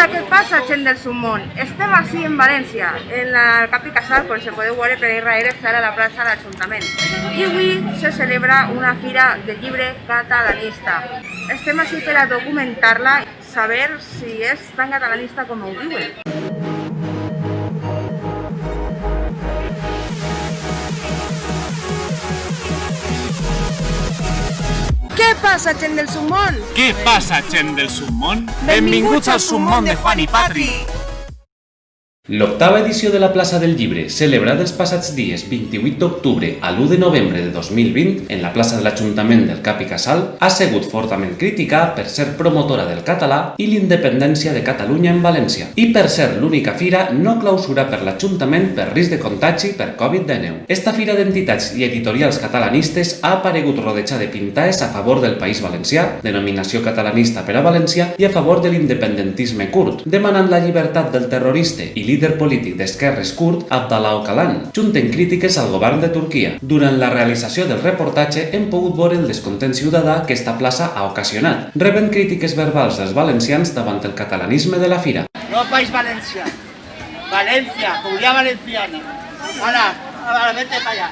Hola, ¿qué pasa, gent del submón? Estem així en València, en el Cap i Casal, com se podeu veure per darrere, està a la plaça de l'Ajuntament. I avui se celebra una fira de llibre catalanista. Estem així per a documentar-la i saber si és tan catalanista com ho diuen. Què passa, gent del submón? Què passa, gent del submón? Benvinguts al submón de Juan i Patri! L'octava edició de la Plaça del Llibre, celebrada els passats dies 28 d'octubre a l'1 de novembre de 2020 en la plaça de l'Ajuntament del Cap i Casal, ha sigut fortament crítica per ser promotora del català i l'independència de Catalunya en València, i per ser l'única fira no clausurada per l'Ajuntament per risc de contagi per Covid-19. Esta fira d'entitats i editorials catalanistes ha aparegut rodejada de pintaes a favor del País Valencià, denominació catalanista per a València, i a favor de l'independentisme kurd, demanant la llibertat del terrorista i líder polític d'esquerres kurd Abdallah Öcalan, junten crítiques al govern de Turquia. Durant la realització del reportatge hem pogut veure el descontent ciutadà que esta plaça ha ocasionat, rebent crítiques verbals dels valencians davant el catalanisme de la fira. No País Valencia, Valencia, Comunidad Valenciana. Ahora, vete para allá.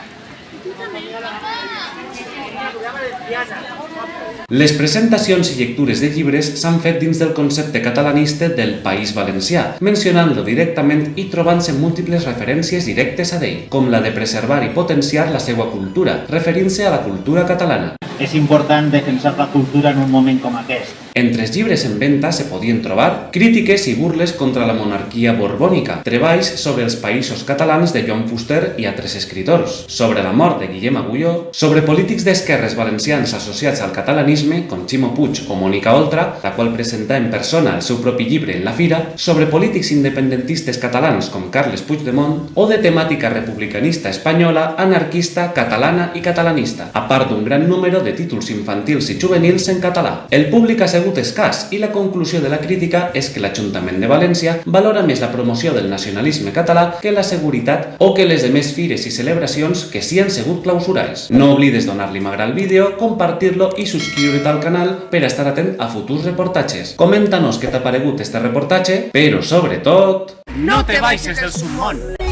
Les presentacions i lectures de llibres s'han fet dins del concepte catalanista del País Valencià, mencionant-lo directament i trobant-se múltiples referències directes a ell, com la de preservar i potenciar la seva cultura, referint-se a la cultura catalana. És important defensar la cultura en un moment com aquest. Entre els llibres en venda se podien trobar crítiques i burles contra la monarquia borbònica, treballs sobre els països catalans de Joan Fuster i altres escriptors, sobre la mort de Guillem Agulló, sobre polítics d'esquerres valencians associats al catalanisme, com Ximo Puig o Mònica Oltra, la qual presenta en persona el seu propi llibre en la fira, sobre polítics independentistes catalans com Carles Puigdemont, o de temàtica republicanista espanyola, anarquista, catalana i catalanista, a part d'un gran número de títols infantils i juvenils en català. El públic ha sigut escàs i la conclusió de la crítica és que l'Ajuntament de València valora més la promoció del nacionalisme català que la seguretat o que les demés fires i celebracions que s'hi han sigut clausurades. No oblides donar-li m'agrada al vídeo, compartir-lo i subscriure't al canal per estar atent a futurs reportatges. Comenta-nos què t'ha paregut este reportatge, però sobretot... No te baixes del submón!